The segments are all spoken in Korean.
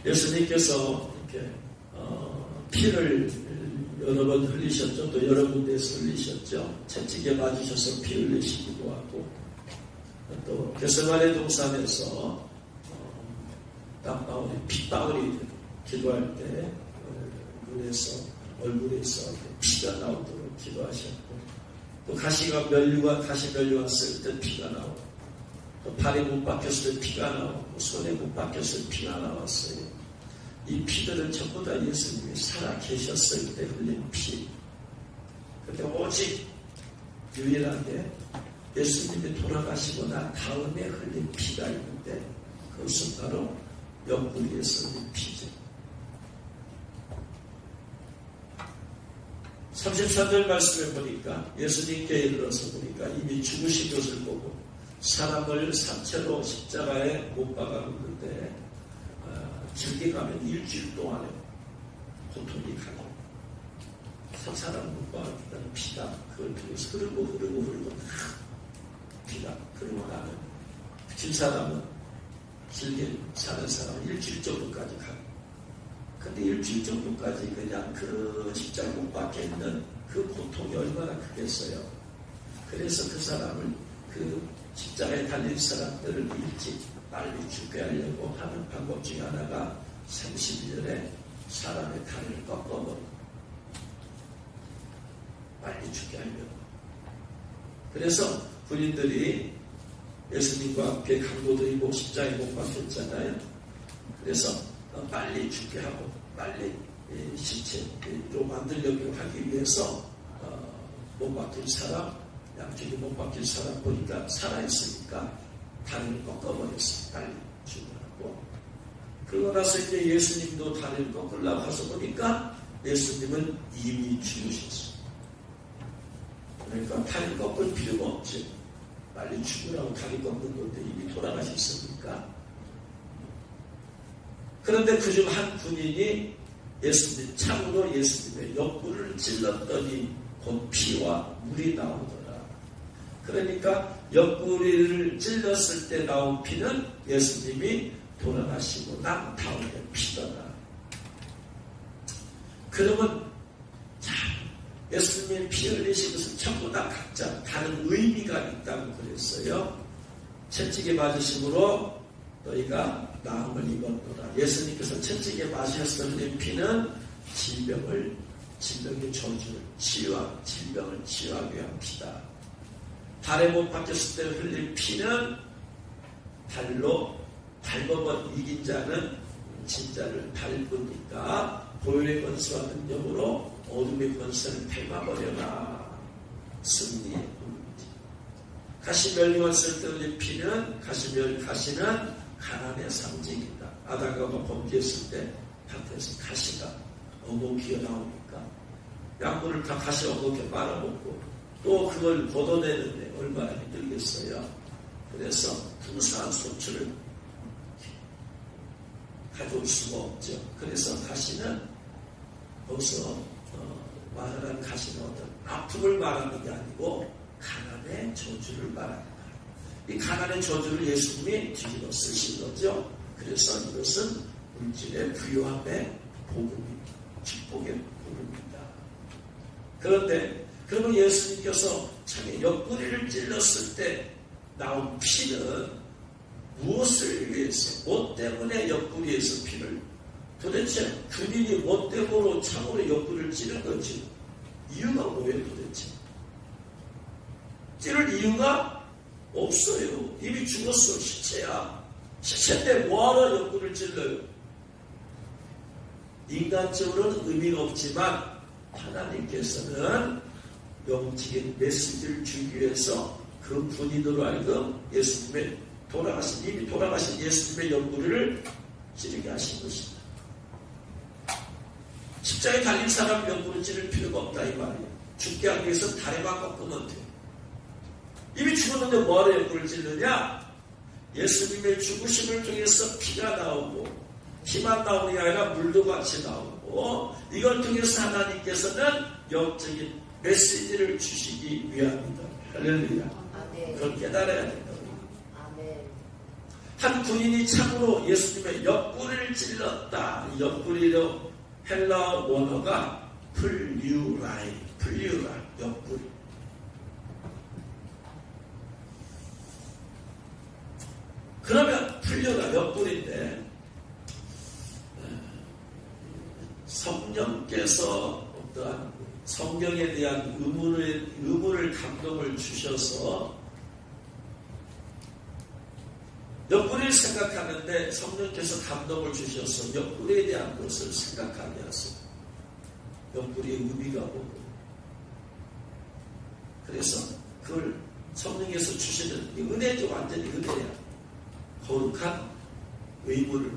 예수님께서 이렇게 피를 여러 번 흘리셨죠. 또 여러 군데에서 흘리셨죠. 채찍에 맞으셔서 피 흘리시기도 하고, 또 겟세마네 동산에서 땀방울이 핏방울이 기도할 때 눈에서 얼굴에서 피가 나오도록 기도하셨고, 또 가시 멸류관 쓸 때 피가 나오고, 또 발에 못 박혔을 때 피가 나오고, 손에 못 박혔을 때 피가 나왔어요. 이 피들은 전부 다 예수님이 살아 계셨을 때 흘린 피. 그런데 오직 유일하게 예수님이 돌아가시고 난 다음에 흘린 피가 있는데, 그것은 바로 옆구리에서 흘린 피죠. 33절 말씀에 보니까, 예수님께 이르러서 보니까 이미 죽으신 것을 보고 사람을 산채로 십자가에 못 박아놓는데, 길게 가면 일주일 동안에 고통이 가고, 사람 못 박았다는 피가 그걸 통해서 흐르고 피가 흐르고 나면, 길 사람은 길게 사는 사람은 일주일 정도까지 가고, 근데 일주일 정도까지 그냥 그 십자가 못 박혀 있는 그 고통이 얼마나 크겠어요. 그래서 그 사람을, 그 십자가에 달린 사람들을 일찍 빨리 죽게 하려고 하는 방법 중에 하나가 30일에 사람의 다리를 꺾어버리고 빨리 죽게 하려고. 그래서 군인들이 예수님과 함께 강도들이 십자가에 못 박혔잖아요. 그래서 빨리 죽게 하고 빨리 시체로 만들려고 하기 위해서 못 박힌 사람, 양쪽에 못 박힌 사람 보니까 살아있으니까 다리를 꺾어버렸어요. 빨리 죽으라고. 그러고 나서 이제 예수님도 다리를 꺾으려고 가서 보니까 예수님은 이미 죽으셨어요. 그러니까 다리 꺾을 필요가 없지. 빨리 죽으라고 다리 꺾는 건데 이미 돌아가셨으니까. 그런데 그중 한 군인이 참으로 예수님의 옆구리를 찔렀더니 곧 피와 물이 나오더라. 그러니까 옆구리를 찔렀을 때 나온 피는 예수님이 돌아가시고 난 다음에 피더라. 그러면 예수님이 피 흘리신 것은 전부 다 각자 다른 의미가 있다고 그랬어요. 채찍에 맞으심으로 너희가 나음을 입었노라. 예수님께서 채찍에 맞으셔서 흘린 피는 질병의 저주를 질병을 치유하기 위한 피다. 발에 못 박혔을 때 흘린 피는 발로 밟아본 이긴 자는 진자를 밟으니까 보혈의 권세와 능력으로 어둠의 권세를 밟아버려라. 승리의 꿈이지. 가시 멸류관 쓸 때 흘린 피는 가시는 가난의 상징이다. 아담과 범죄했을 때 밭에서 가시가 어묵이 나오니까 양분을 다 가시 어묵에 말아먹고 또 그걸 걷어내는데 얼마나 힘들겠어요. 그래서 풍성한 소출을 가져올 수가 없죠. 그래서 가시는 거기서 말하는 가시는 어떤 아픔을 말하는 게 아니고 가난의 저주를 말하는 거예요. 이 가난의 저주를 예수님이 뒤집어 쓰신 거죠. 그래서 이것은 물질의 부유함의 복음입니다. 축복의 복음입니다. 그런데 그러면 예수님께서 자기 옆구리를 찔렀을 때 나온 피는 무엇을 위해서, 뭐 때문에 옆구리에서 피를, 도대체 군인이 뭐 때문에 참으로 옆구리를 찌른 건지 이유가 뭐예요 도대체? 찌를 이유가 없어요. 이미 죽었어. 시체야. 시체인데 뭐하러 옆구리를 찔러요? 인간적으로는 의미가 없지만 하나님께서는 영적인 메시지를 주기 위해서 그 군인으로 하여금 이미 돌아가신 예수님의 옆구리를 찌르게 하신 것입니다. 십자가에 달린 사람 옆구리 찌를 필요가 없다 이 말이에요. 죽게 하기 위해서 다리만 꺾으면 돼요. 이미 죽었는데 뭐하러 옆구리를 찌르냐? 예수님의 죽으심을 통해서 피가 나오고 피만 나오는 게 아니라 물도 같이 나오고 이걸 통해서 하나님께서는 영적인 메시지를 주시기 위함이다. 할렐루야. 그걸 깨달아야 된다고. 한 군인이 창으로 예수님의 옆구리를 찔렀다. 옆구리로 헬라어 원어가 플류라, 옆구리. 그러면 플류가 옆구리인데 성령께서 어떠한 성경에 대한 의문을 감동을 주셔서 옆구리를 생각하는데 성령께서 감동을 주셔서 옆구리에 대한 것을 생각하게 하세요. 옆구리의 의미가 뭐고. 그래서 그걸 성령께서 주시는 이 은혜도 완전히 은혜야. 거룩한 의무를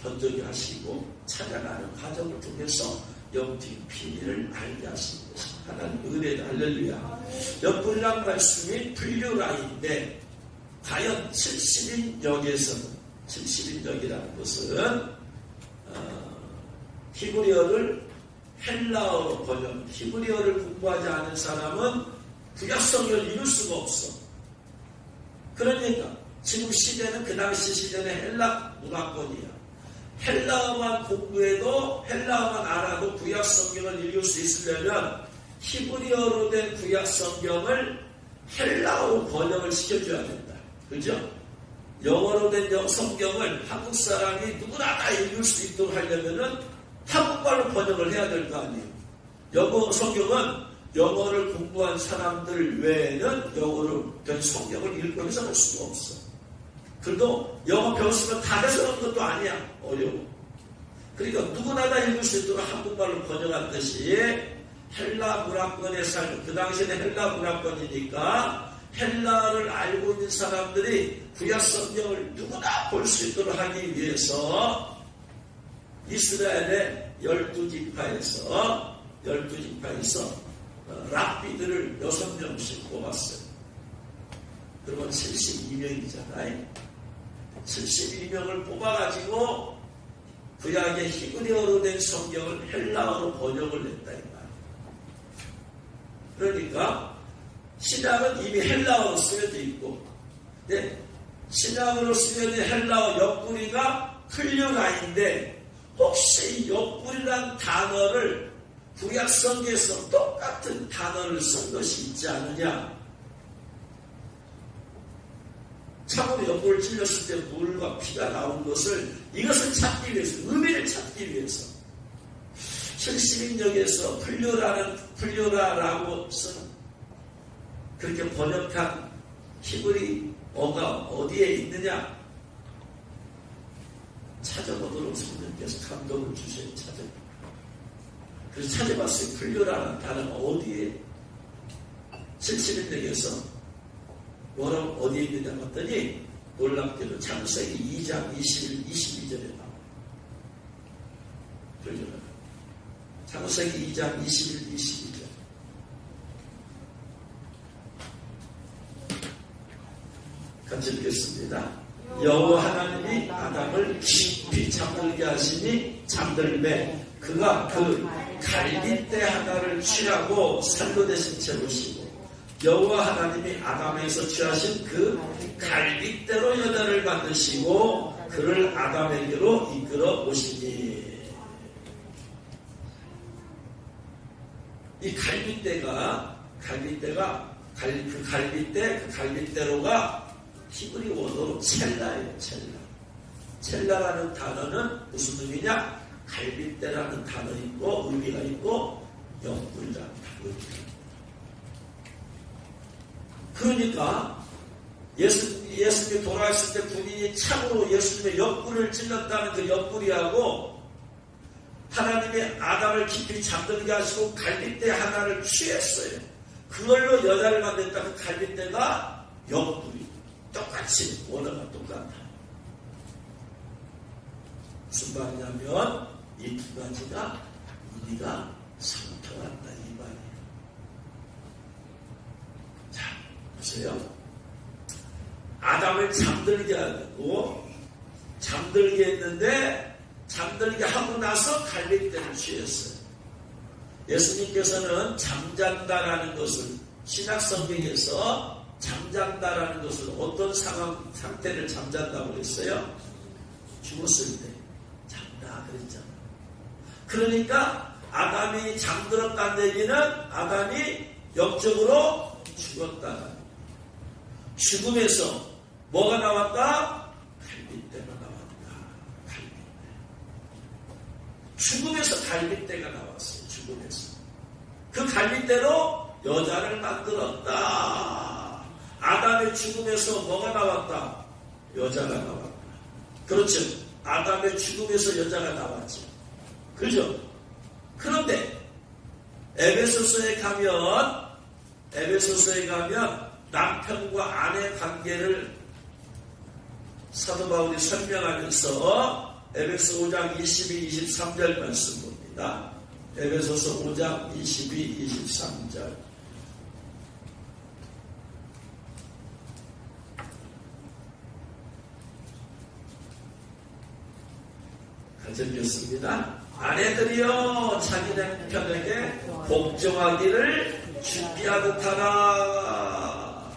던져게 하시고 찾아가는 과정을 통해서 영적 비밀을 알게 하시는 것이 하나님 은혜다. 할렐루야. 옆구리란 말씀이 플류라인데 과연 70인역에서는 70인역이라는 것은 히브리어를 헬라어로 번역, 히브리어를 공부하지 않은 사람은 구약성경을 읽을 수가 없어. 그러니까 지금 시대는 그 당시 시대는 헬라 문화권이야. 헬라어만 공부해도 헬라어만 알아도 구약성경을 읽을 수 있으려면 히브리어로 된 구약성경을 헬라어로 번역을 시켜줘야 된다. 그죠? 영어로 된 성경을 한국 사람이 누구나 다 읽을 수 있도록 하려면은 한국말로 번역을 해야 될 거 아니에요. 영어 성경은 영어를 공부한 사람들 외에는 영어로 된 성경을 읽고 해석할 수가 없어. 그래도 영어 배웠으면 다 해석한 것도 아니야. 어려워. 그러니까 누구나 다 읽을 수 있도록 한국말로 번역한 듯이 헬라 문화권에 살고, 그 당시에는 헬라 문화권이니까 헬라를 알고 있는 사람들이 구약 성경을 누구나 볼 수 있도록 하기 위해서 이스라엘의 12지파에서 랍비들을 6명씩 뽑았어요. 그러면 72명이잖아요. 72명을 뽑아가지고 구약의 히브리어로 된 성경을 헬라어로 번역을 했다 이 말이에요. 그러니까 신약은 이미 헬라어로 쓰여져 있고, 신약으로 쓰여진 헬라어 옆구리가 플류라인데, 혹시 옆구리란 단어를 구약 성경에서 똑같은 단어를 쓴 것이 있지 않느냐? 참으로 옆구리를 찔렸을 때 물과 피가 나온 것을, 이것을 찾기 위해서, 의미를 찾기 위해서 70인역에서 플류라라고 쓴 그렇게 번역한 히브리어가 어디에 있느냐? 찾아보도록 성령께서 감동을 주셔야 찾아요. 그래서 찾아봤어요. 플류라는 단어가 어디에 70인역에서 뭐라고 어디에 있느냐 봤더니 놀랍게도 창세기 2장 21, 22절에 나와요. 플류라. 창세기 2장 21, 22절. 같이 읽겠습니다. 여호와 하나님이 아담을 깊이 잠들게 하시니 잠들매 그가 그 갈빗대 하나를 취하고 살로 대신 채우시고 여호와 하나님이 아담에게서 취하신 그 갈빗대로 여자를 만드시고 그를 아담에게로 이끌어 오시니. 이 갈빗대로가 히브리 원어로 첼라예요. 첼라라는 단어는 무슨 의미냐? 갈빗대라는 단어 있고 의미가 있고 옆구리라는 의미가 있고. 그러니까 예수님이 돌아왔을 때 군인이 창으로 예수님의 옆구리를 찔렀다는 그 옆구리하고 하나님이 아담을 깊이 잠들게 하시고 갈빗대 하나를 취했어요. 그걸로 여자를 만들었다. 그 갈빗대가 옆구리. 똑같이 원어가 똑같아. 무슨 말이냐면 이 두 가지가 의미가 상통한다 이 말이에요. 자, 보세요. 아담을 잠들게 하고 잠들게 했는데 잠들게 하고 나서 갈빗대를 취했어요. 예수님께서는 잠잔다라는 것을 신약 성경에서 잠잔다라는 것은 어떤 상태를 잠잔다고 그랬어요? 죽었을 때 잔다 그랬잖아. 그러니까 아담이 잠들었다는 얘기는 아담이 영적으로 죽었다. 죽음에서 뭐가 나왔다? 갈빗대가 나왔다. 갈빗대. 죽음에서 갈빗대가 나왔어요. 죽음에서. 그 갈빗대로 여자를 만들었다. 아담의 죽음에서 뭐가 나왔다? 여자가 나왔다. 그렇죠. 아담의 죽음에서 여자가 나왔죠. 그죠? 그런데 에베소서에 가면 남편과 아내 관계를 사도 바울이 설명하면서 에베소 5장 22, 23절 말씀 봅니다. 에베소서 5장 22, 23절. 같이 읽겠습니다. 아내들이여 자기 남편에게 복종하기를 죽게 하듯 하라.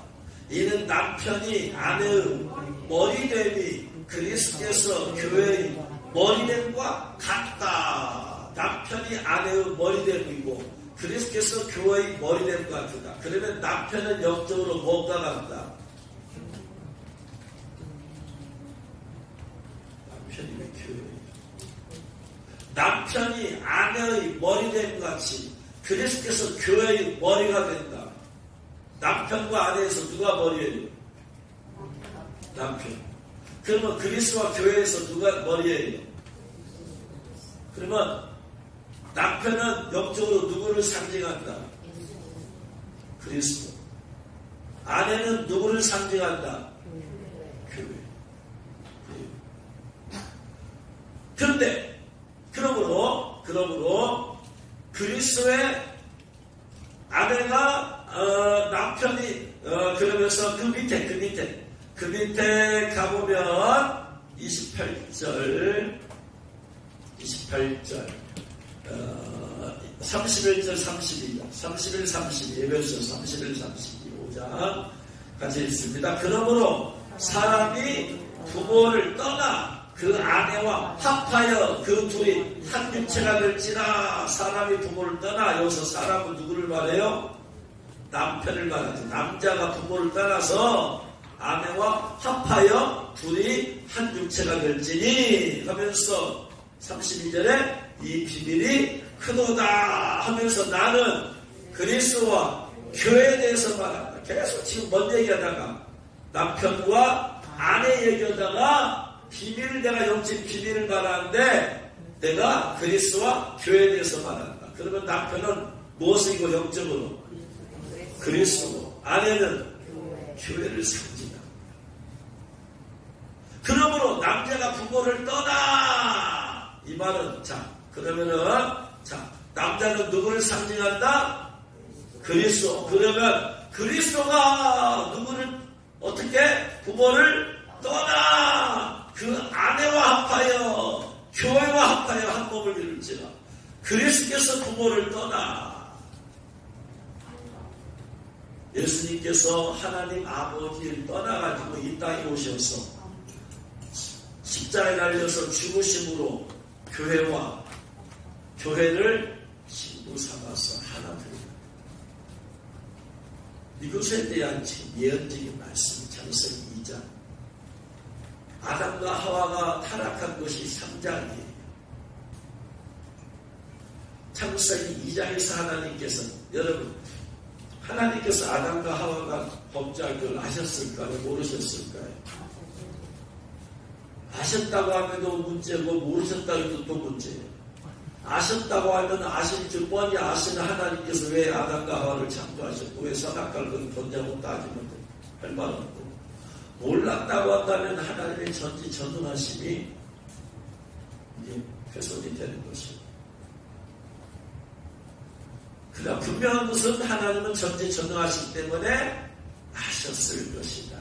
이는 남편이 아내의 머리됨이 그리스도께서 교회의 머리됨과 같다. 남편이 아내의 머리됨이고 그리스도께서 교회의 머리됨과 같다. 그러면 남편은 영적으로 뭔가 같다. 남편이 왜 교회예요? 남편이 아내의 머리됨 같이 그리스도께서 교회의 머리가 된다. 남편과 아내에서 누가 머리예요? 남편. 그러면 그리스도와 교회에서 누가 머리예요? 그러면 남편은 영적으로 누구를 상징한다? 그리스도. 아내는 누구를 상징한다? 교회. 그런데 그러므로 그리스도의 아내가 남편이 그러면서 그 밑에 가보면 28절 31절 32절 31, 32 에베소 31, 32 5장 같이 읽습니다. 그러므로 사람이 부모를 떠나 그 아내와 합하여 그 둘이 한 육체가 될지라. 사람이 부모를 떠나, 여기서 사람은 누구를 말해요? 남편을 말하지. 남자가 부모를 떠나서 아내와 합하여 둘이 한 육체가 될지니 하면서 32절에 이 비밀이 크도다 하면서 나는 그리스도와 교회에 대해서 말한다. 계속 지금 뭔 얘기하다가 남편과 아내 얘기하다가 비밀을 내가 영적 비밀을 말하는데 내가 그리스도와 교회에 대해서 말한다. 그러면 남편은 무엇이고 영적으로? 그리스도고 아내는 교회를 상징한다. 그러므로 남자가 부모를 떠나 이 말은 그러면은 남자는 누구를 상징한다? 그리스도. 그러면 그리스도가 누구를 어떻게 부모를 떠나 그 아내와 합하여 교회와 합하여 한 몸을 이룰지라. 그리스도께서 부모를 떠나 예수님께서 하나님 아버지를 떠나가지고 이 땅에 오셔서 십자가에 달려서 죽으심으로 교회를 친구 삼아서 하나 드립니다. 이것에 대한 예언적인 말씀이 창세기 2장. 아담과 하와가 타락한 것이 3장이에요. 창세기 2장에서 하나님께서 아담과 하와가 범죄할 걸 아셨을까요? 모르셨을까요? 아셨다고 하면도 문제고 모르셨다고 해도 또 문제예요. 아셨다고 하면 아실 줄 뻔히 아시는 하나님께서 왜 아담과 하와를 창조하셨고 왜 선악과를 던져고 따지면 할 말 없고, 몰랐다고 한다면 하나님의 전지전능하심이 이제 훼손이 되는 것이에요. 그러나 분명한 것은 하나님은 전지전능하시기 때문에 아셨을 것이다.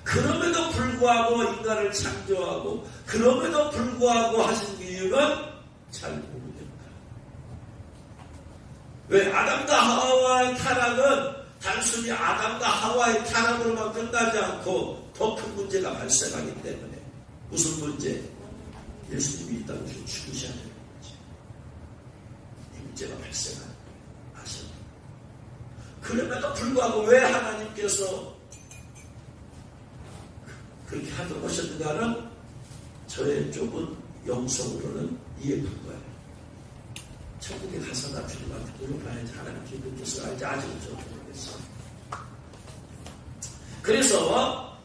그럼에도 불구하고 인간을 창조하고 그럼에도 불구하고 하신 이유는 잘 모르겠다. 왜? 아담과 하와의 타락은 단순히 아담과 하와의 타락으로만 끝나지 않고 더 큰 문제가 발생하기 때문에 무슨 문제? 예수님이 이 땅에서 죽으셔야 되는 문제. 이 문제가 발생하는 아셔. 그럼에도 불구하고 왜 하나님께서 그렇게 하도록 하셨는가는 저의 좁은 영성으로는 이해 불가해요. 천국에 가서 나 주님한테 물어봐야지 하나님 기분께서 알지 아직은 좀 모르겠어. 그래서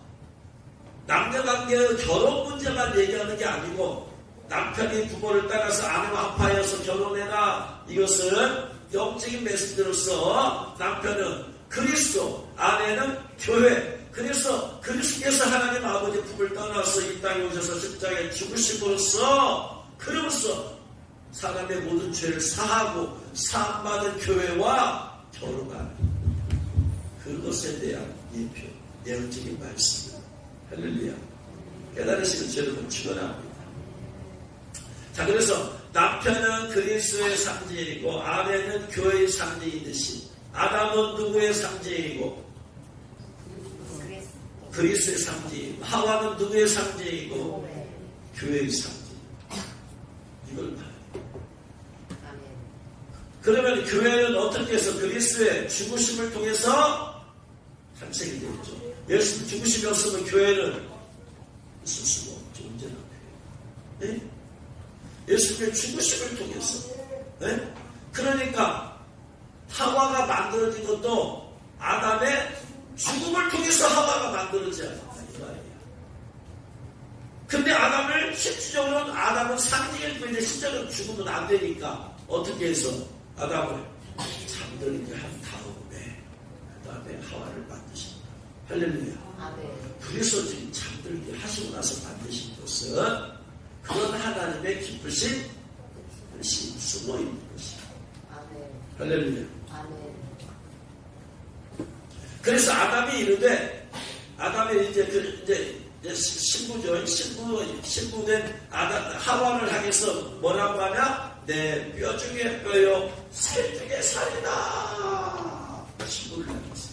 남녀관계의 결혼 문제만 얘기하는 게 아니고 남편이 부모를 따라서 아내와 합하여서 결혼해라. 이것은 영적인 메시지로서 남편은 그리스도, 아내는 교회. 그래서 그리스도께서 하나님 아버지 품을 떠나서 이 땅에 오셔서 십자가에 죽으심으로써 그러면서 사람의 모든 죄를 사하고 사함받은 교회와 결혼하는 그것에 대한 예표, 예언적인 말씀입니다. 할렐루야. 깨달으시는 여러분 축원합니다. 자, 그래서 남편은 그리스도의 상징이고 아내는 교회의 상징이듯이 아담은 누구의 상징이고 그리스도의 상징이고 하와는 누구의 상징이고 교회의 상징. 이걸 봐요. 그러면 교회는 어떻게 해서 그리스도의 죽으심을 통해서 탄생이 되었죠. 예수님 죽으심이 없으면 교회는 있을 수가 없죠. 언제나 교회. 네? 예수님의 죽으심을 통해서. 네? 그러니까 하와가 만들어진 것도 아담의 죽음을 통해서 하와가 만들어지지 않았다. 이 말이에요. 근데 아담을 실질적으로는 아담은 상징일 뿐인데 실제로는 죽으면 안 되니까 어떻게 해서 아담을 잠들게 한 다음에 그 다음에 하와를 만드십니다. 할렐루야. 그래서 지금 잠들게 하시고 나서 만드신 것은 그런 하나님의 기쁘신 뜻이 숨어있는 것이에요. 할렐루야. 그래서 아담이 이르되 아담이 이제 신부죠. 신부된 하와를 향해서 뭐라고 하냐? 내 뼈 중에 뼈요, 살 중에 살이다. 신부를 향해서.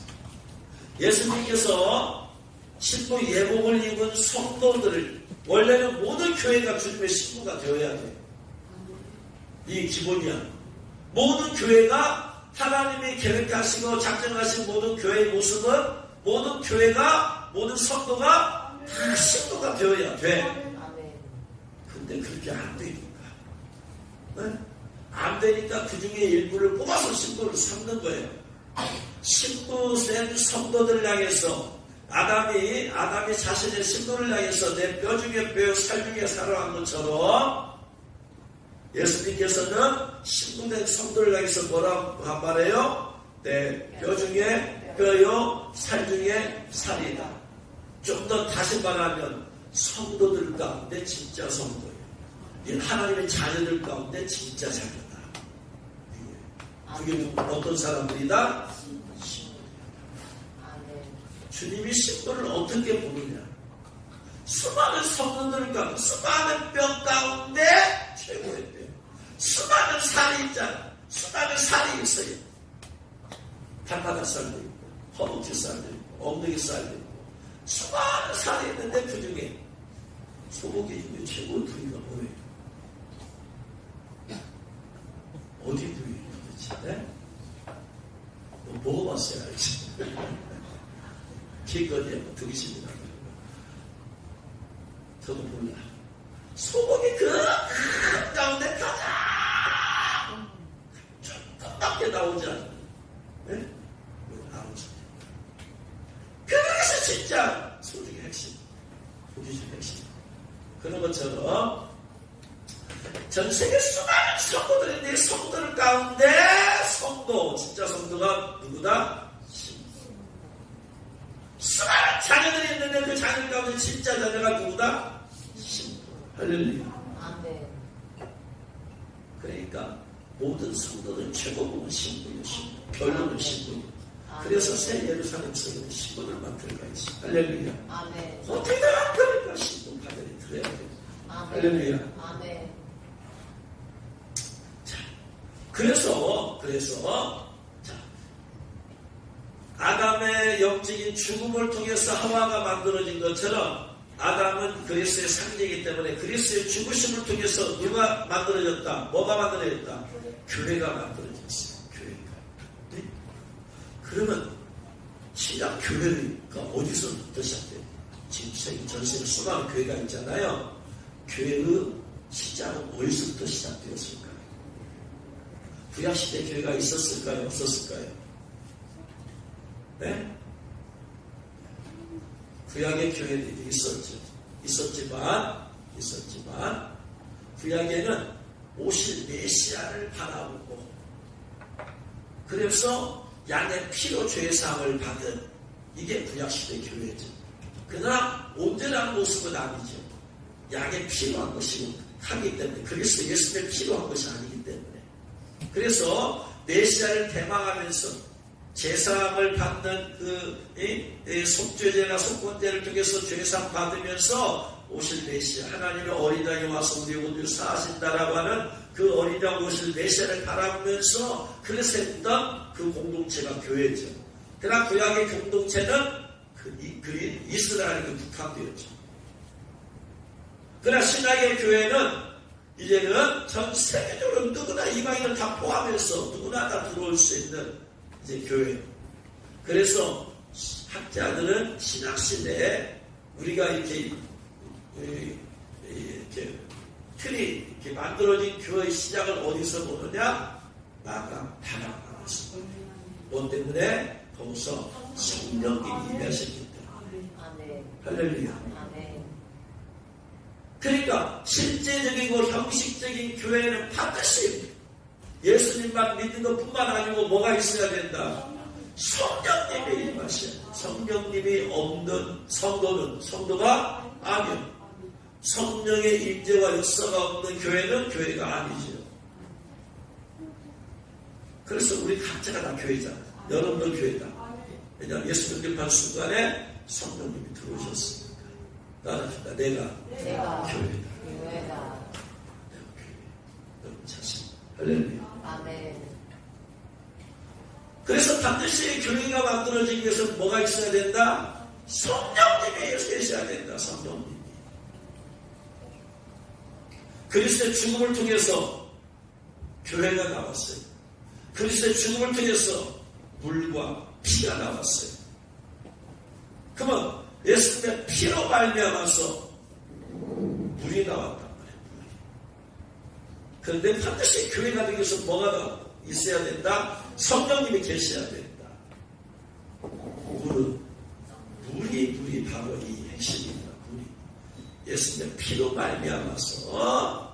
예수님께서 신부 예복을 입은 성도들을 원래는 모든 교회가 주님의 신부가 되어야 돼. 이게 기본이야. 모든 교회가 하나님이 계획하시고 작정하신 모든 교회의 모습은 모든 교회가 모든 성도가 다 신부가 되어야 돼. 근데 그렇게 안 되니까. 네? 안 되니까 그 중에 일부를 뽑아서 신부를 삼는 거예요. 신부된 성도들을 향해서 아담이 자신의 신부를 향해서 내 뼈 중에 뼈, 살 중에 살아간 것처럼 예수님께서는 신부된 성도를 향해서 뭐라고 말해요? 내 뼈 중에 뼈요, 살 중에 살이다. 좀 더 다시 말하면 성도들 가운데 진짜 성도예요. 하나님의 자녀들 가운데 진짜 자녀다. 그게 어떤 사람들이다? 주님이 신부를 어떻게 보느냐? 수많은 성도들 가운데, 수많은 뼈 가운데 최고의 뼈. 수많은 살이 있잖아. 수많은 살이 있어요. 발바닥살도 있고, 허벅지살도 있고, 엉덩이살도 있고, 수많은 살이 있는데 그 중에 소고기 중에 최고의 부위가 뭐예요? 어디 부위예요? 도대체? 네? 너 먹어봤어야 알지. 기껏이야 뭐 들으십니다. 저도 몰라. 소고기 그 가운데 가장 조금밖에 나오지 않는 네? 나오죠. 그래서 진짜 소중의 핵심, 소중의 핵심. 그런 것처럼 전 세계 수많은 성도들인데 성도들 가운데 성도, 진짜 성도가 누구다? 수많은 자녀들이 있는데 그 자녀들 가운데 진짜 자녀가 누구다? 신부. 할렐루야. 아멘. 그러니까 모든 성도들 최고봉은 신부예요. 신부. 결론은 신부예요. 그래서 새 예루살렘 성에는 신부를 만들어야지. 할렐루야. 아멘. 어떻게 그러니까 신부 파전이 들어야 돼요. 할렐루야. 아멘. 자, 그래서 자, 아담의 영적인 죽음을 통해서 하와가 만들어진 것처럼 아담은 그리스도의 상징이기 때문에 그리스도의 죽으심을 통해서 누가 만들어졌다? 뭐가 만들어졌다? 교회가 만들어졌어요. 교회가. 네? 그러면 신약 교회가 어디서부터 시작돼요? 지금 전 세계 수많은 교회가 있잖아요. 교회의 시작은 어디서부터 시작되었을까요? 구약시대 교회가 있었을까요? 없었을까요? 네? 구약의 교회들이 있었죠. 있었지만 구약에는 오실 메시아를 바라보고 그래서 양의 피로 죄사함을 받은 이게 구약시대 교회죠. 그러나 온전한 모습은 아니죠. 양의 피로 한 것이고 하기 때문에 그리스도 예수님의 피로 한 것이 아니기 때문에 그래서 메시아를 대망하면서 제사함을 받는 그 속죄제나 속건제를 통해서 죄사함 받으면서 오실 메시아 하나님의 어린 양이 와서 우리 모두 사하신다라고 하는 그 어린 양 오실 메시아를 바라보면서 그래서 했던 그 공동체가 교회죠. 그러나 구약의 공동체는 그 이스라엘에 국한되었죠. 그러나 신약의 교회는 이제는 전 세계적으로 누구나 이방인을 다 포함해서 누구나 다 들어올 수 있는 이제 교회. 그래서 학자들은 신학시대에 우리가 이렇게 틀이 이렇게 만들어진 교회의 시작을 어디서 보느냐? 마감, 다락방에서. 뭐 때문에? 거기서 성령님이 임하셨기 때문에. 할렐루야. 그러니까 실제적이고 형식적인 교회는 반드시 예수님만 믿는 것뿐만 아니고 뭐가 있어야 된다? 성령님이 임하셔야 돼. 성령님이 없는 성도가 아니요. 성령의 임재와 역사가 없는 교회는 교회가 아니죠. 그래서 우리 각자가 다 교회잖아. 여러분도 교회다. 왜냐하면 예수 영접한 순간에 성령님이 들어오셨으니까. 나는 내가 교회다. 내가 교회. 여러분 자신. 할렐루야. 아멘. 그래서 반드시 교회가 만들어지기 위해서 뭐가 있어야 된다? 성령님이 계셔야 된다. 성령님이. 그리스도의 죽음을 통해서 교회가 나왔어요. 그리스도의 죽음을 통해서 물과 피가 나왔어요. 그러면 예수님의 피로 말미암아서 물이 나왔단 말이에요. 물이. 그런데 반드시 교회가 되기 위해서 뭐가 있어야 된다? 성령님이 계셔야 된다. 물이 바로 이 핵심입니다. 물이. 예수님의 피로 말미암아서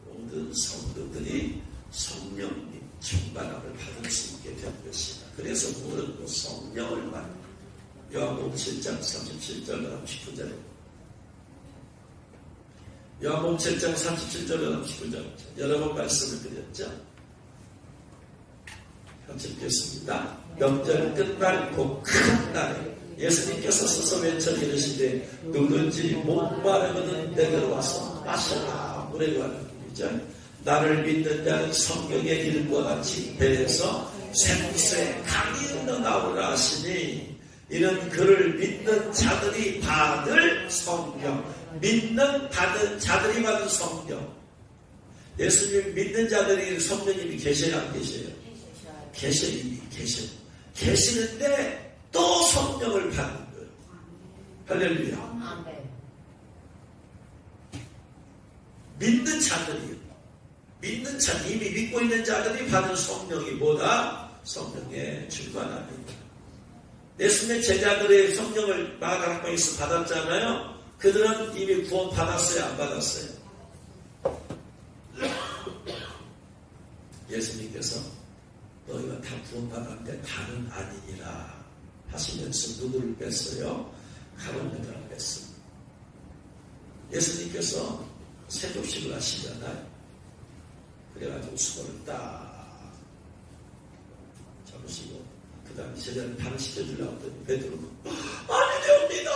모든 성도들이 성령님 충만함을 받을 수 있게 된 것이다. 그래서 모든 그 성령을 말합니다. 요한복음 7장 37절 39절 요한복음 7장 37절 39절 여러 번 말씀을 드렸죠. 같이 읽겠습니다. 명절 끝날 그 큰 날에 예수님께서 서서 외쳐 이르시되 누구든지 목마르거든 내게로 와서 마셔라. 물에 관한 얘기죠. 나를 믿는 자는 성경의 이름과 같이 배에서 생수의 강이 흘러나오라 하시니 이는 그를 믿는 자들이 받을 성령. 받은 자들이 받은 성령. 예수님 믿는 자들이 성령님이 계셔야 안 계셔요? 계셔요. 이미 계셔요. 계시는데 또 성령을 받는 거예요. 할렐루야. 믿는 자들이요. 이미 믿고 있는 자들이 받은 성령이 뭐다? 성령의 충만함입니다. 예수님의 제자들의 성령을 마가복음에서 받았잖아요. 그들은 이미 구원 받았어요? 안 받았어요? 예수님께서 너희가 다 구원 받았는데 다는 아니니라 하시면서 누구를 뺐어요? 가룟 여자를 뺐습니다. 예수님께서 세족식을 하시잖아요. 그래가지고 수건을 딱 잡으시고 그 다음에 제자를 발을 씻겨주려고 했더니 베드로가 아니 됩니다.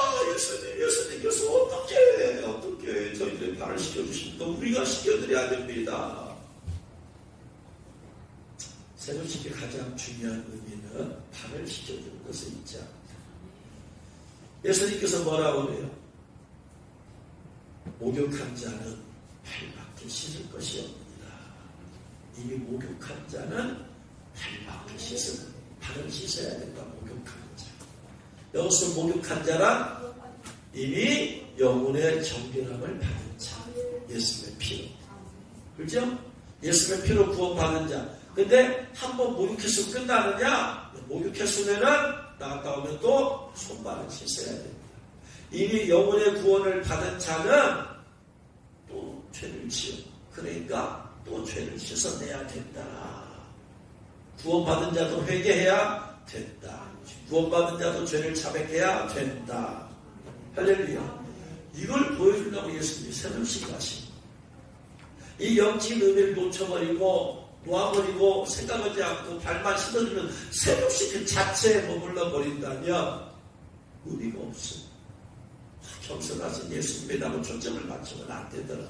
예수님께서 어떻게 저희들 발을 씻겨주십니까? 우리가 씻겨드려야 됩니다. 세번씩의 가장 중요한 의미는 발을 씻겨주는 것에 있지 않습니다. 예수님께서 뭐라고 그래요? 목욕한 자는 발밖에 씻을 것이 없느니라. 이미 목욕한 자는 발밖에 씻을, 발을 씻어야 된다. 목욕한 자. 여기서 목욕한 자란 이미 영혼의 정결함을 받은 자. 예수님의 피로. 그렇죠? 예수님의 피로 구원받은 자. 근데 한번 목욕했으면 끝나느냐? 목욕했으면은 나갔다 오면 또 손발을 씻어야 됩니다. 이미 영혼의 구원을 받은 자는 또 죄를 지어. 그러니까 또 죄를 씻어내야 된다. 구원받은 자도 회개해야 된다. 구원받은 자도 죄를 자백해야 된다. 할렐루야. 이걸 보여주려고 예수님이 새벽씩 하신 이 영적인 의미를 놓쳐버리고 놓아버리고 생각하지 않고 발만 씻어주면 새벽씩 그 자체에 머물러 버린다면 의미가 없어. 겸손하신 예수님에다가 초점을 맞추면 안 되더라.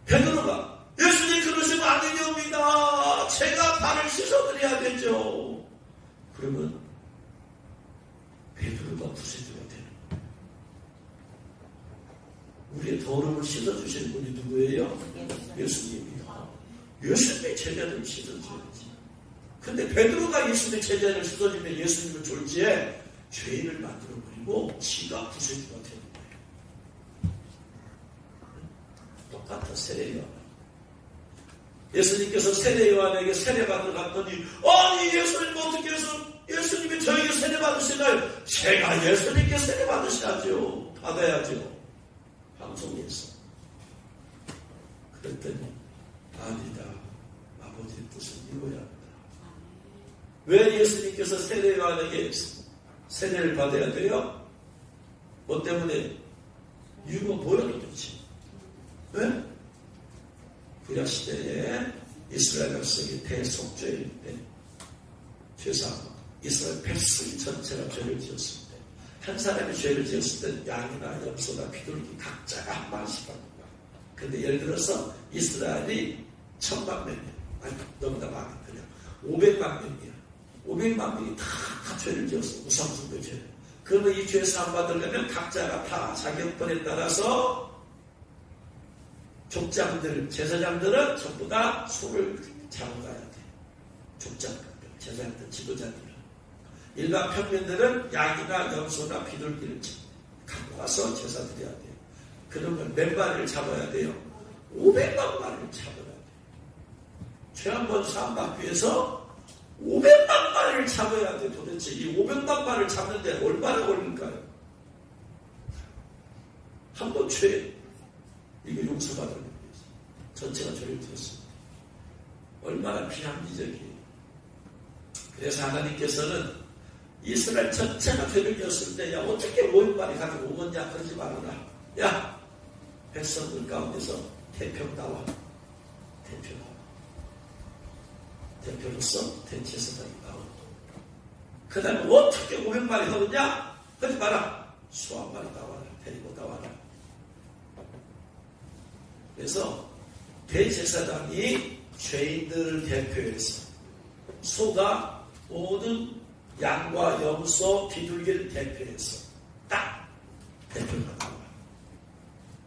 베드로가 예수님 그러시면 안 되옵니다. 제가 발을 씻어드려야 되죠. 그러면 베드로가 구세주가 되는 거예요. 우리의 더러움을 씻어주시는 분이 누구예요? 예수님이요. 예수님의 제자들을 씻어줘야지. 근데 베드로가 예수님의 제자들을 씻어주면 예수님은 졸지에 죄인을 만들어버리고 지가 구세주가 되는 거예요. 똑같아. 세례요한. 예수님께서 세례요한에게 세례받으러 갔더니 아니 예수님 어떻게 해서 예수님이 저에게 세례받으시나요? 제가 예수님께 세례받으셔야죠. 받아야죠. 방송에서. 그랬더니 아니다. 아버지의 뜻을 이루어야 한다. 왜 예수님께서 세례요한에게 세례를 받아야 돼요? 뭐 때문에? 이유가 뭐야 도대체? 왜? 구약시대에 이스라엘 백성이 대속죄일 때 죄상 이스라엘 백성 전체가 죄를 지었을 때 한 사람이 죄를 지었을 때 양이나 염소나 비둘기 각자가 한 마리씩 받는 거야. 근데 예를 들어서 이스라엘이 1000만 명이야. 아니 너무나 많거든요. 500만 명이야. 500만 명이 다 죄를 지었어. 우상숭배 죄. 그러면 이 죄 사함 받으려면 각자가 다 자기 형편에 따라서 족장들, 제사장들은 전부 다 소를 잡아가야 돼. 족장들, 제사장들, 지도자들은. 일반 평민들은 양이나 염소나 비둘기를 갖고 와서 제사 드려야 돼요. 그러면 몇 마리를 잡아야 돼요? 500만 마리를 잡아야 돼요. 죄 한 번 사함받기 위해서 500만 마리를 잡아야 돼. 도대체 이 500만 마리를 잡는데 얼마나 걸릴까요? 한 번 죄 이거 용서받으면 전체가 죄를 지었습니다. 얼마나 비합리적이에요. 그래서 하나님께서는 이스라엘 전체가 죄를 지었을 때 야 어떻게 500마리 가지고 오겠냐 그러지 말아라. 야 백성들 가운데서 대표 나와. 대표로서 대제사장이 나오고 그 다음에 어떻게 500마리 하느냐 하지 마라. 수한 마리 나와라. 데리고 나와라. 그래서 대제사장이 죄인들을 대표해서 소가 모든 양과 염소 비둘기를 대표해서 딱 대표가 나와요.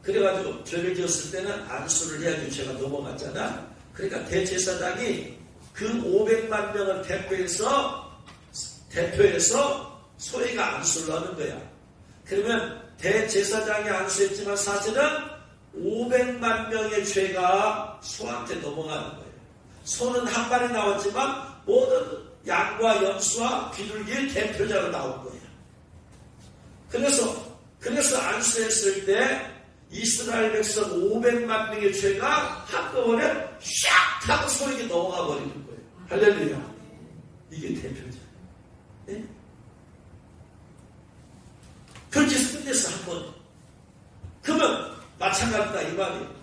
그래가지고 죄를 지었을 때는 안수를 해야지 죄가 넘어갔잖아. 그러니까 대제사장이 그 500만 명을 대표해서 소위가 안수를 하는 거야. 그러면 대제사장이 안수했지만 사실은 500만 명의 죄가 소한테 넘어가는 거예요. 소는 한 마리 나왔지만 모든 양과 염소와 비둘기의 대표자로 나온 거예요. 그래서 안수했을 때 이스라엘 백성 500만 명의 죄가 한꺼번에 샥 하고 소에게 넘어가 버리는 거예요. 할렐루야. 이게 대표자. 네? 그렇게 해서 끝냈어 한 번. 그러면 마찬가지다 이 말이에요.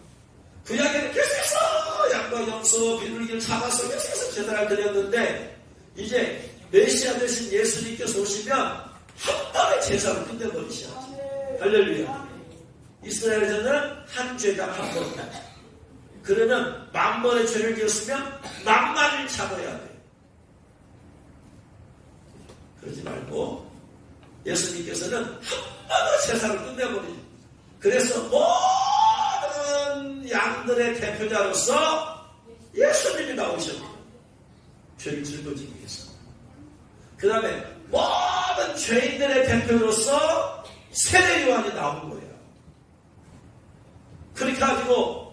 구약에는 계속해서 양과 염소 비둘기를 잡아서 계속해서 제사를 드렸는데 이제 메시아 되신 예수님께서 오시면 한 번에 제사를 끝내버리셔야죠. 할렐루야. 이스라엘에서는 한 죄당 한 번. 그러면 10,000번의 죄를 지었으면 10,000마리를 잡아야 돼. 그러지 말고 예수님께서는 한 번으로 세상을 끝내버리죠. 그래서 모든 양들의 대표자로서 예수님이 나오셨고 죄를 짊어지기 위해서. 그 다음에 모든 죄인들의 대표로서 세례 요한이 나온 거예요. 그렇게 가지고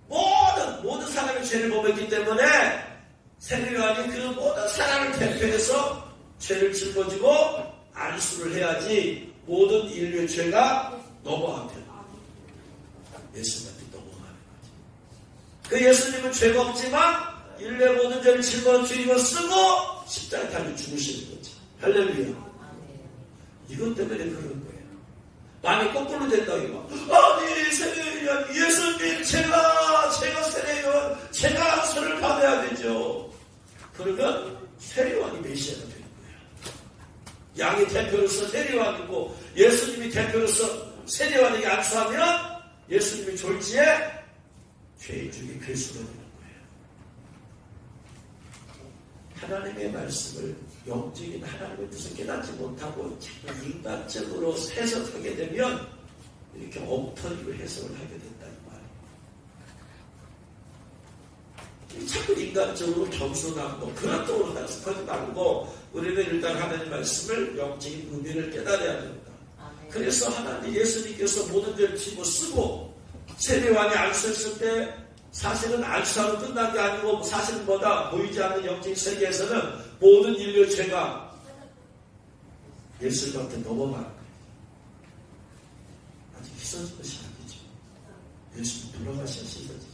모든 사람의 죄를 범했기 때문에 세례 요한이 그 모든 사람을 대표해서 죄를 짊어지고 안수를 해야지 모든 인류의 죄가 넘어가면 예수님한테 넘어가는 거죠. 그 예수님은 죄가 없지만 인류의 모든 죄를 짊어지고 쓰고 십자가에 달려 죽으시는 거죠. 할렐루야. 이것 때문에 그런 거예요. 마음이 거꾸로 된다고 이거. 아니 세례요한 예수님 제가 세례요한 제가 안수를 받아야 되죠. 그러면 세례요한이 메시아가 되는 거예요. 양이 대표로서 세례요한이고 예수님이 대표로서 세례요한에게 안수하면 예수님이 졸지에 죄인 중에 괴수가 되는 거예요. 하나님의 말씀을 영적인 하나님의 뜻을 깨닫지 못하고 자꾸 인간적으로 해석하게 되면 이렇게 엉터리로 해석을 하게 된다 이 말이에요. 자꾸 인간적으로 겸손하고 그런 쪽으로 해석하지 말고 우리는 일단 하나님의 말씀을 영적인 의미를 깨달아야 된다. 그래서 하나님 예수님께서 모든 죄를 짊어 쓰고 세례요한이 안수했을 때 사실은 안수하고 끝난 게 아니고 사실은 뭐다 보이지 않는 영적인 세계에서는 모든 인류의 죄가 예수님한테 넘어가는 거예요. 아직 씻어진 것이 아니죠. 예수님 돌아가셔야 씻어지지.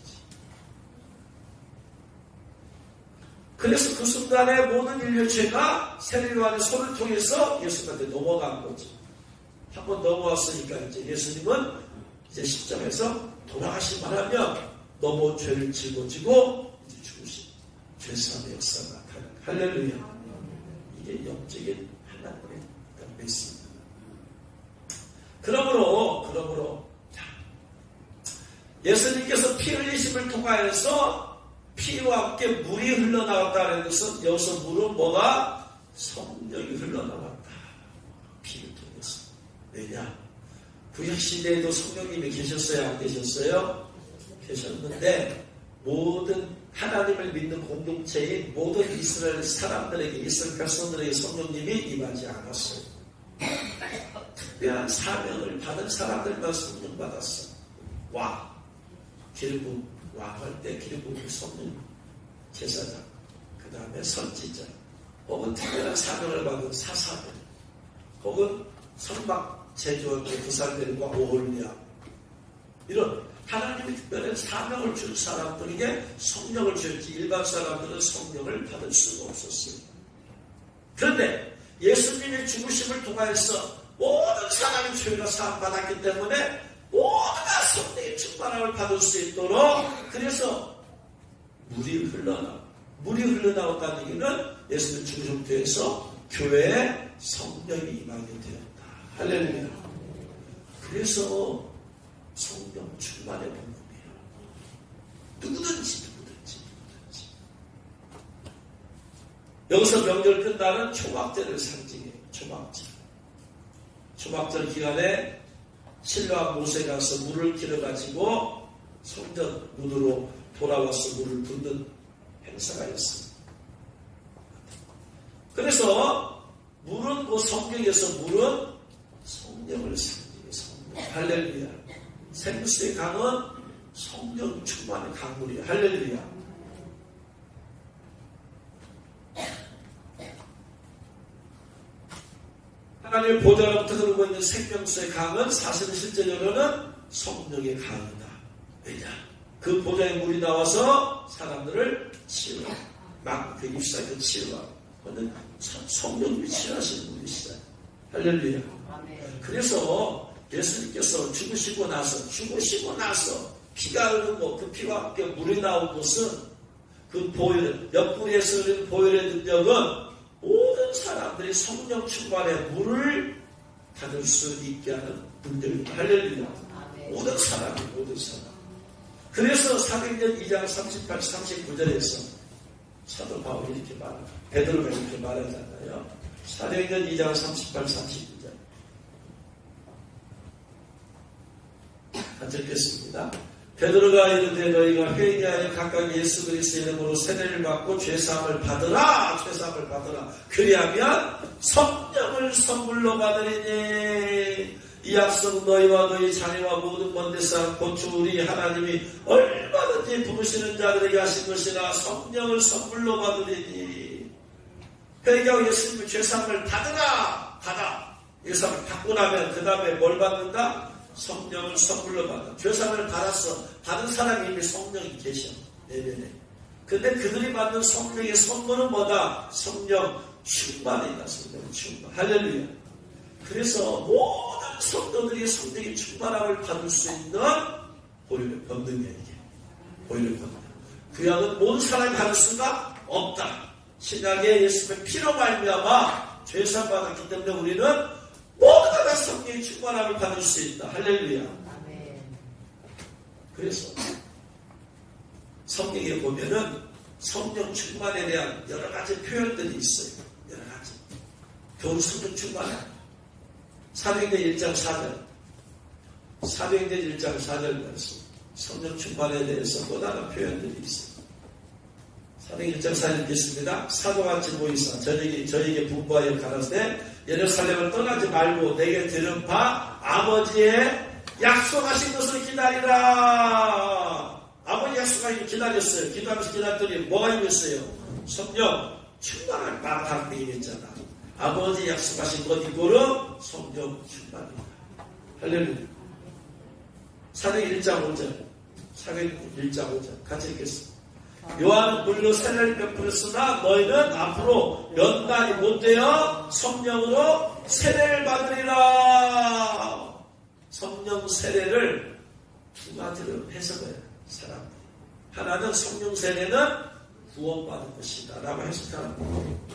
그래서 그 순간에 모든 인류의 죄가 세례요한의 손을 통해서 예수님한테 넘어간 거죠. 한번 넘어왔으니까 이제 예수님은 이제 십자가에서 돌아가시만 하면 넘어온 죄를 짊어지고 이제 죽으신 죄사함의 역사가 나타나는 할렐루야. 이게 영적인 하나님의 메시지입니다. 그러므로 자, 예수님께서 피 흘리심을 통하여서 피와 함께 물이 흘러나왔다는 것은 여기서 물은 뭐가? 성령이 흘러나왔다. 피를 통해서. 왜냐? 구약시대에도 성령님이 계셨어요? 안 계셨어요? 계셨는데 모든 하나님을 믿는 공동체인 모든 이스라엘 사람들에게 이스라엘 백성들에게 성령님이 임하지 않았어요. 특별한 사명을 받은 사람들만 성령 받았어. 왕, 기름 왕할 때 기름 부은 성령 제사장, 그 다음에 선지자, 혹은 특별한 사명을 받은 사사들, 혹은 선막 제조할 때 부살들과 오홀리아 이런 하나님이 특별한 사명을 준 사람들에게 성령을 주었지 일반 사람들은 성령을 받을 수가 없었어요. 그런데 예수님의 죽으심을 통하여서 모든 사람의 죄가 사함받았기 때문에 모두가 성령의 충만함을 받을 수 있도록 그래서 물이 흘러나왔다는 얘기는 예수님 죽으심부터 교회에 성령이 임하게 되었다. 할렐루야. 그래서 성령 충만의 복음이에요. 누구든지. 여기서 명절 끝나는 초막절을 상징해요. 초막절 기간에 신라와 모세가 가서 물을 길어가지고 성전 문으로 돌아와서 물을 붓는 행사가 있습니다. 그래서 물은 그 성경에서 물은 성령을 상징해요. 성령. 할렐루야. 생수의 강은 성령 충만의 강물이에요. 할렐루야. 하나님의 보좌로부터 흐르고 있는 생명수의 강은 사실은 실제로는 성령의 강이다. 왜냐? 그 보좌의 물이 나와서 사람들을 치유하고 그 입사에서 치유하고 그는 성령님이 치유하시는 분이시다. 할렐루야. 그래서 예수님께서 죽으시고 나서 피가 흐르고 그 피와 함께 물이 나온 것은 그 보혈, 옆구리에서 흐르는 보혈의 능력은 모든 사람들이 성령 충만의 물을 받을 수 있게 하는 능력입니다. 할렐루야. 모든 사람. 그래서 사도행전 2장 38, 39절에서 사도 바울이 이렇게 말합니다. 베드로가 이렇게 말하잖아요. 사도행전 2장 38, 39절. 같이 읽겠습니다. 베드로가 이르되 너희가 회개하여 각각 예수 그리스도의 이름으로 세례를 받고 죄사함을 받으라. 죄사함을 받으라. 그리하면 성령을 선물로 받으리니 이 약속은 너희와 너희 자녀와 모든 먼데서 고추 우리 하나님이 얼마든지 부르시는 자들에게 하신 것이라. 성령을 선물로 받으리니 회개하고 예수님의 죄사함을 받아. 예수님을 받고 나면 그 다음에 뭘 받는다? 성령을 선물로 받아. 죄사함을 받은 사람이 이미 성령이 계셔. 내면에. 근데 그들이 받는 성령의 선물은 뭐다? 성령 충만이다. 성령 충만. 할렐루야. 그래서 모든 성도들이 성령의 충만함을 받을 수 있는 보혈의 권능이야, 이게. 보혈의 권능. 구약은 모든 사람이 받을 수가 없다. 신약의 예수의 피로 말미암아 죄사함 받았기 때문에 우리는 모두가 다 성령의 충만함을 받을 수 있다. 할렐루야. 그래서 성경에 보면은 성령 충만에 대한 여러 가지 표현들이 있어요. 여러 가지. 겨울 성령 충만함. 사도행전 1장 4절. 사도행전 1장 4절 말씀. 성령 충만에 대해서 또 다른 표현들이 있어요. 사도행전 1장 4절 읽겠습니다. 사도같이 모이사 저에게 분부하여 가라사대 예루살렘을 떠나지 말고 내게 들은 바 아버지의 약속하신 것을 기다리라. 아버지 약속하신 기다렸어요. 기도하면서 기다렸더니 뭐가 있겠어요? 성령 충만을 받았다 얘기했잖아. 아버지 약속하신 것 이거로 성령 충만이다. 할렐루야. 사도행전 1장 5절. 사도행전 1장 5절 같이 읽겠습니다. 요한은 물로 세례를 베풀었으나 너희는 앞으로 몇 날이 못되어 성령으로 세례를 받으리라. 성령 세례를 두 가지로 해석해요. 사람들이. 하나는 성령 세례는 구원받은 것이다 라고 해석합니다.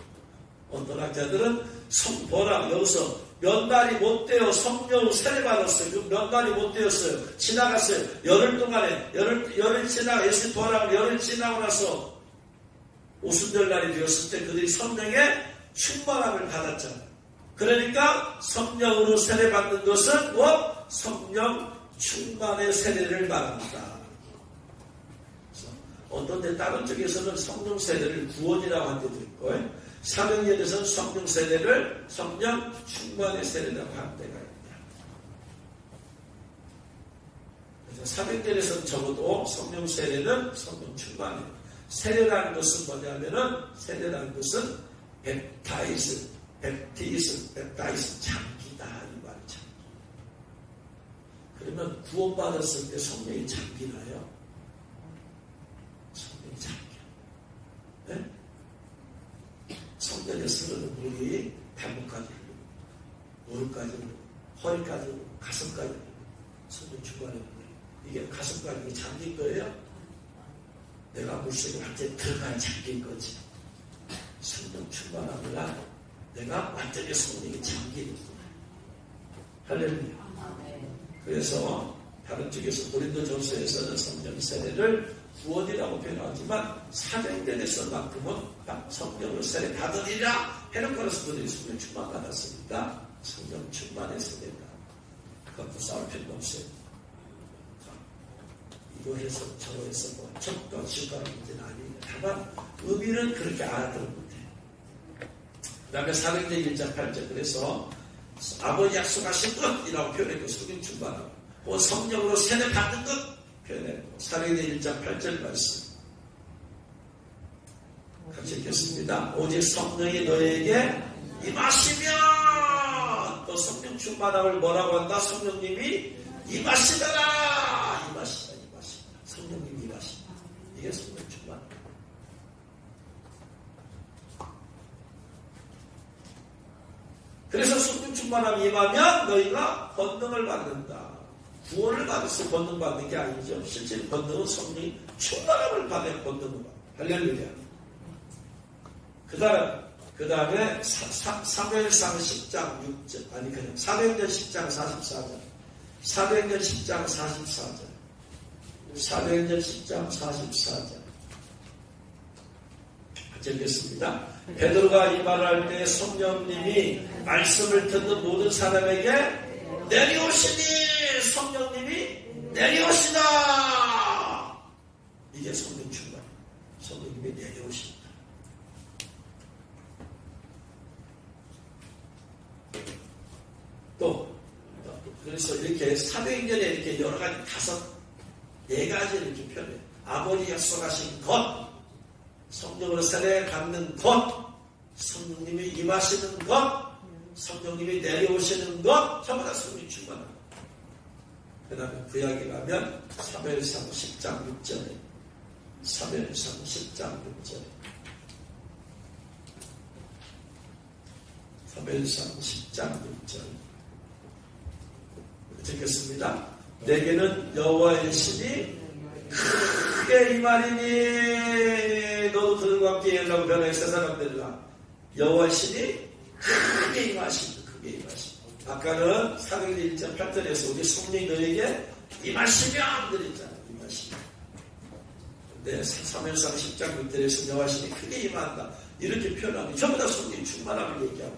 어떤 학자들은 성보라 여기서 몇 달이 못되어 성령 세례 받았어요. 그 몇 달이 못되었어요. 지나갔어요. 열흘 동안에 열흘 지나가 예수 부활하고 열흘 지나고 나서 오순절날이 되었을 때 그들이 성령의 충만함을 받았잖아요. 그러니까 성령으로 세례 받는 것은 뭐 성령 충만의 세례를 말합니다. 어떤 데 다른 쪽에서는 성령 세례를 구원이라고 한 데도 있고 사도행전에서는 성령 세례를 성령 충만의 세례라고 한 데가 있다. 그래서 사도행전에서는 적어도 성령 세례는 성령 충만이에요. 세례라는 것은 뭐냐면은 세례라는 것은 뵙타이스 장기다 이 말이 장기. 그러면 구원받았을 때 성령이 장기나요? 성령이 장기야. 네? 성전에서 흐르는 물이 발목까지 흐르고 무릎까지 흐르고 허리까지 흐르고 가슴까지 흐르고 성전 중간에 흐르고 이게 가슴까지 잠긴 거예요? 내가 물속에 완전히 들어가야 잠긴 거지. 성전 충만하느라 내가 완전히 성령이 잠기는 거야. 할렐루야. 그래서 다른 쪽에서 고린도전서에서는 성령 세례를 구원이라고 표현하지만 사도행전에서만큼은 성령으로 세례 받으리라 해놓고서 그들이 성령 충만 받았으니까 성령 충만의 세례다. 그것도 싸울 필요가 없어요. 이거 해서 저거 해서 뭐 적과 지옥가는 문제는 아니에요. 다만 의미는 그렇게 알아들은 못해. 그 다음에 사도행전 1장 8절 그래서 아버지 약속하신 것이라고 표현했고 성령 충만하고 혹은 성령으로 세례 받는 것 표현했고 사도행전 1장 8절 말씀 같이 읽겠습니다. 오직 성령이 너에게 임하시면 또 성령 충만함을 뭐라고 한다? 성령님이 임하시더라. 임하시다. 성령님이 임하시다. 이게 성령 충만. 그래서 성령 충만함이 임하면 너희가 권능을 받는다. 구원을 받아서 권능 받는 게 아니죠. 실제 권능은 성령이 충만함을 받아야 권능을 받는다. 할렐루야. 그 다음에 사무엘상 10장 6절 아니 그냥 사도행전 10장 44절 사도행전 10장 44절 사도행전 10장 44절 읽겠습니다. 베드로가 이 말을 할 때 성령님이 말씀을 듣는 모든 사람에게 내려오시니 성령님이 내려오시다. 이게 성령 충만. 성령님이 내려오신다. 또 그래서 이렇게 사도행전에 이렇게 여러 가지 4가지 이렇게 표현해요. 아버지 약속하신 것, 성령으로 세례 받는 것, 성령님이 임하시는 것, 성령님이 내려오시는 것, 전부 다 성령 충만합니다. 그 다음에 구약에 가면 사무엘상 10장 6절에 사무엘상 10장 6절에 사무엘상 10장 6절 읽겠습니다. 내게는 여호와의 신이 크게 임하리니 너도 그들과 함께 일하고 변화의 세 사람들이라. 여호와의 신이 크게 임하시니 아까는 사도행전 1장 8절에서 우리 성령이 너에게 임하시면 그랬잖아. 임하시면. 근데 사무엘상 10장 6절에서 여호와의 신이 크게 임한다 이렇게 표현하면 전부 다 성령 충만함을 얘기하고,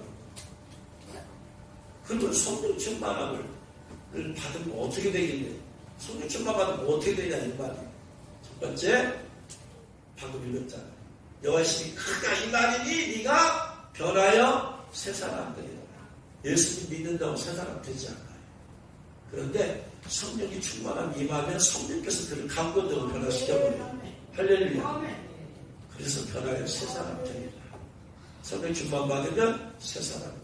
그러면 성령 충만함을 받으면 어떻게 되겠냐? 성령 충만 받으면 어떻게 되냐 이 말이에요. 첫 번째 방금 읽었잖아요. 여호와의 신이 크게 임하리니 네가 변하여 새 사람 되리라. 예수님 믿는다고 새 사람 되지 않아요. 그런데 성령이 충만함 임하면 성령께서 그를 감동적으로 변화시켜버려요. 할렐루야. 그래서 변하여 새 사람 되리라. 성령 충만 받으면 새 사람.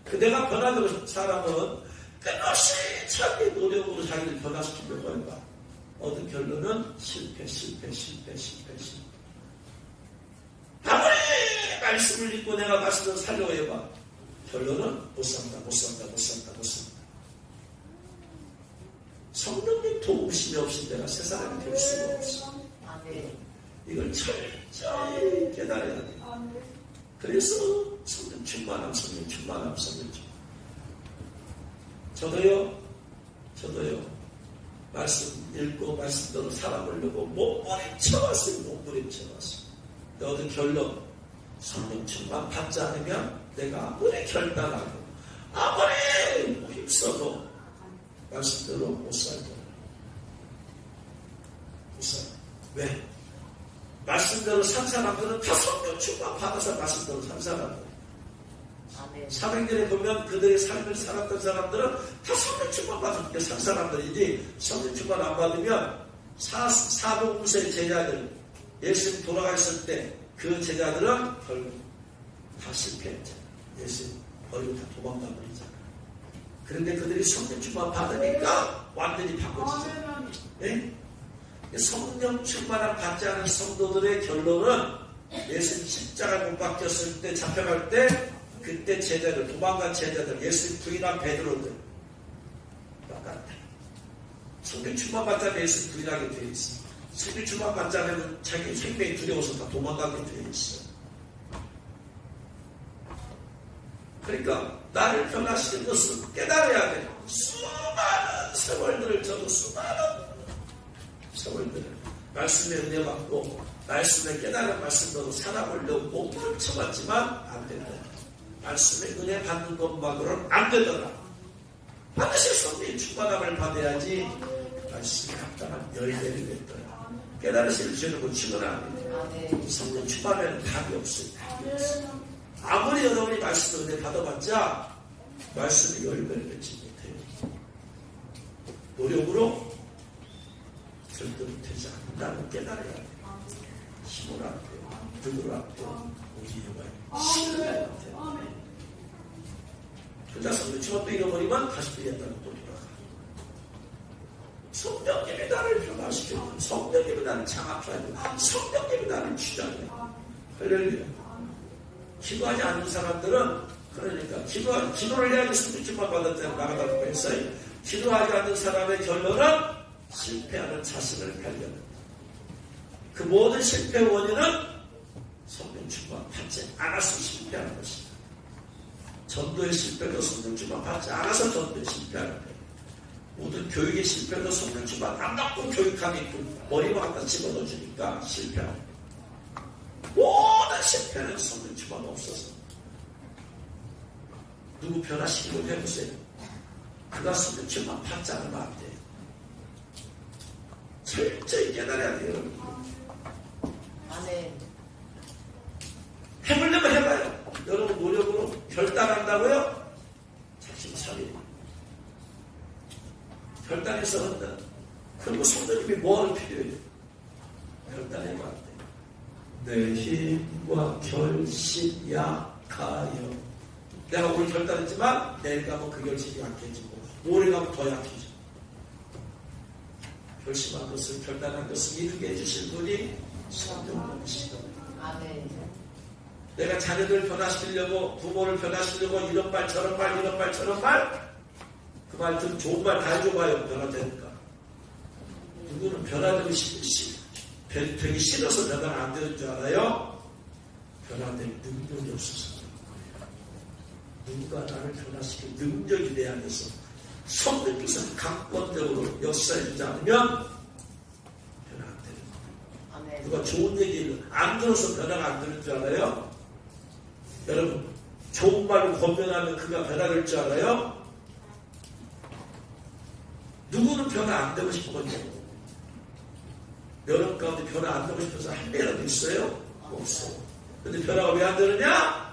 그대가 변화되는 사람은 끝없이 자기 노력으로 자기를 변화시키려고 한다. 얻은 결론은 실패. 아무리 말씀을 읽고 내가 말씀을 살려고 해봐. 결론은 못 산다. 성령님 도우심이 없이 내가 새 사람이 될 수가 없어. 이걸 철저히 깨달아야 돼. 그래서 성령 충만함. 저도요, 말씀 읽고 말씀대로 살아보려고 몸부림쳐왔어요. 얻은 결론, 성령 충만 받지 않으면 내가 아무리 결단하고 아무리 힘써도 말씀대로 못 살고. 왜? 말씀대로 산 사람들은 다 성령 충만 받아서 말씀대로 산 사람들. 사도행전에 보면 그들의 삶을 살았던 사람들은 다 성령 충만 받았을 때 산 사람들이지, 성령 충만 안 받으면 사복음서의 제자들, 예수님 돌아가셨을 때 그 제자들은 결국 다 실패했잖아. 예수님 버리고 다 도망가 버리잖아. 그런데 그들이 성령 충만 받으니까 완전히 바꿔지잖아. 네? 성령 충만을 받지 않은 성도들의 결론은 예수님 십자가 못 박혔을 때 잡혀갈 때 그때 제자들, 도망간 제자들, 예수님 부인한 베드로들 똑같아. 성령 충만 받지 않으면 예수님 부인하게 되어 있어. 성령 충만 받지 않으면 자기 생명이 두려워서 다 도망가게 되어 있어. 그러니까 나를 변화시킨 것은 깨달아야 돼. 수많은 세월들을 저도 수많은 세월들을 말씀의 은혜 받고 말씀의 깨달은 말씀으로 살아보려고 몸부림 쳐봤지만 안 된다. 말씀의 은혜 받는 것만으로는 안 되더라. 반드시 성령의 충만함을 받아야지 말씀에 합당한 열매를 맺더라. 깨달으실 죄는 고치거나 안 돼요. 성령 충만에는 답이 없어요. 아무리 여러분이 말씀의 은혜 받아봤자 말씀의 열매를 맺지 못해요. 노력으로 절대로 되지 않는다는 깨달아야 돼요. 힘을 안 돼요. 누구를 안 돼요. 우리 영광이 힘을 안 돼요. 그자 성령 충만 또 잃어버리면 다시 되겠다고 또 돌아가. 성령님이 나를 변화시켜요. 성령님이 나를 장악하요. 성령님이 나를 주장해요. 할렐루야. 기도하지 않는 사람들은 그러니까 기도를 해야지 성령 충만 받았다고 나가다고 했어요. 기도하지 않는 사람의 결론은 실패하는 자신을 발견한다. 그 모든 실패의 원인은 성령 충만 받지 않아서 실패하는 것이다. 전도의 실패도 성령 충만 받지 않아서 전도에 실패하는 거예요. 모든 교육의 실패도 성령 충만 안 받고 교육하니 머리만 갖다 집어넣어 주니까 실패하고, 모든 실패는 성령 충만 없어서. 누구 변화시키고 해보세요. 그가 성령 충만 받지 않으면 안 돼요. 철저히 깨달아야 돼요, 여러분. 아멘. 해보려면 해봐요. 여러분 노력으로 결단한다고요? 자신 차려. 결단해서 한다. 그리고 성도님이 뭐하는 필요해요? 결단해봐야 돼. 내 힘과 결심 약하여. 내가 오늘 결단했지만 내일 가면 그 결심이 약해지고 모레 가면 더 약해지고. 결심한 것을, 결단한 것을 이루게 해주실 분이 성령님이시다. 아멘. 내가 자녀들 변화시키려고, 부모를 변화시키려고 이런 말 저런 말 이런 말 저런 말, 그 말 좀 좋은 말 다 해줘봐요. 변화되니까. 누구는 변화되기 되기 싫어서 변화가 안 되는 줄 알아요? 변화될 능력이 없어서. 누가 나를 변화시킬 능력이 내 안에서 성령께서 강권적으로 역사해주지 않으면 변화 안 되는 거예요. 아멘. 누가 좋은 얘기를 안 들어서 변화가 안 되는 줄 알아요? 여러분, 좋은 말로 권면하면 그가 변화될 줄 알아요? 누구는 변화 안 되고 싶거든요. 여러분 가운데 변화 안 되고 싶어서 한 배라도 있어요? 없어요. 근데 변화가 왜 안 되느냐?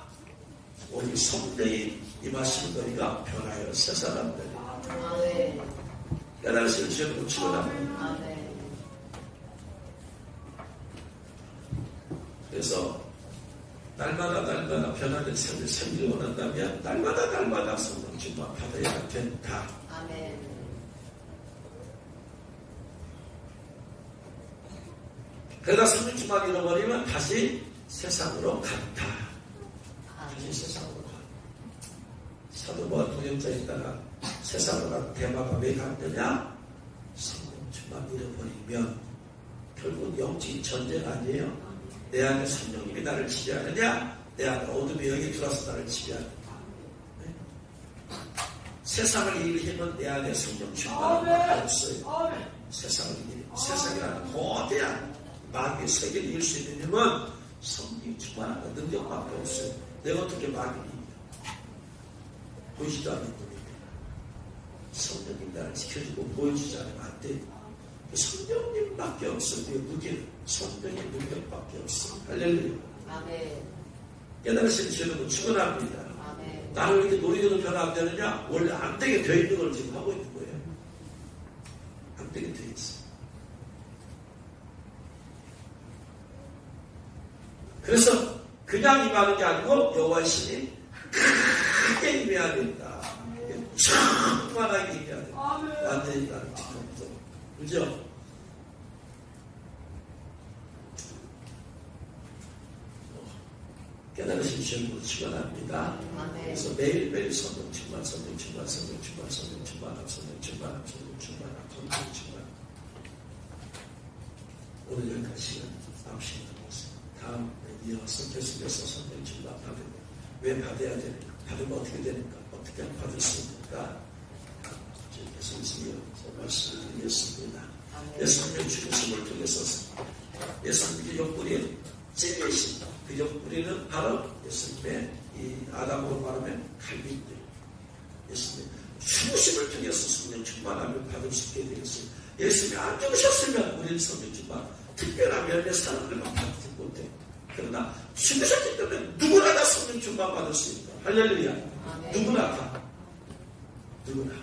오직 성령이 임하시는 거니까 변화여 새 사람들이. 아멘. 깨달으시는 주님으로 축원합니다. 아멘. 그래서 날마다 변화된 삶을 살기를 원한다면 날마다 성령 충만 받아야 된다. 아멘. 그러다 성령 충만 잃어버리면 다시 세상으로 간다. 다시 세상으로 가. 사도바울 동역자에 따라 세상으로 간 대마가 왜 갔느냐? 성령 충만 잃어버리면 결국 영적인 전쟁 아니에요? 내 안에 성령님이 나를 지배하느냐? 내 안에 어둠의 영이 들어와서 나를 지배하느냐? 네? 세상을 이길 힘은 내 안에 성령 충만밖에 없어요. 세상을 이길 힘. 세상이라는 거대한 마귀의 세계를 이길 수 있는 힘은 성령이 충만한 능력밖에 없어요. 내가 어떻게 마귀를 이겨? 보이지도 않는 겁니다. 성령님 나를 지켜주고 보여주지 않으면 안 돼. 성령님밖에 없어요. 무기는 성령의 능력밖에 없어요. 할렐루야. 아멘. 깨달으시는 주님은 축원합니다. 아멘. 나는 왜 이렇게 노리고도 변화 안 되느냐? 원래 안 되게 돼 있는 걸 지금 하고 있는 거예요. 안 되게 돼 있어요. 그래서 그냥 임하는 게 아니고 여호와의 신이 크게 임해야 된다. 충만하게 임해야 된다. 완전히 나를 지켜보죠. 그죠? 깨달으신 주님으로 축원합니다. 그래서 매일매일 성령 충만, 성령 충만, 성령 충만, 성령 충만, 성령 충만, 성령 충만, 성령 충만. 오늘 여기까지 시간 9시간 남았습니다. 다음 이어서 계속해서 성령 충만 받으면 왜 받아야 되는가? 받으면 어떻게 되는가? 어떻게 하면 받을 수 있는가? 주님께서 이어서 말씀을 드리겠습니다. 예수님의 죽으심을 통해서 예수님의 옆구리에 찔리신 그 옆구리는 바로 예수님의 이 아담으로 말하면 갈비뼈. 예수님의 죽으심을 통해서 성령 충만함을 받을 수 있게 되겠어요. 예수님이 안 죽으셨으면 우리는 성령 충만 특별한 면의 사람들만 받지 못해. 그러나 죽으셨기 때문에 누구나 다 성령 충만 받을 수 있다. 할렐루야. 누구나 다. 누구나.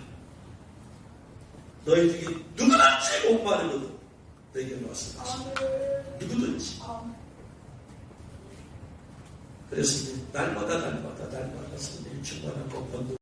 너희 중에 누구나 죄 목마르거든 내게 와서 누구든지. 그래서 날마다 성령 충만하고 번도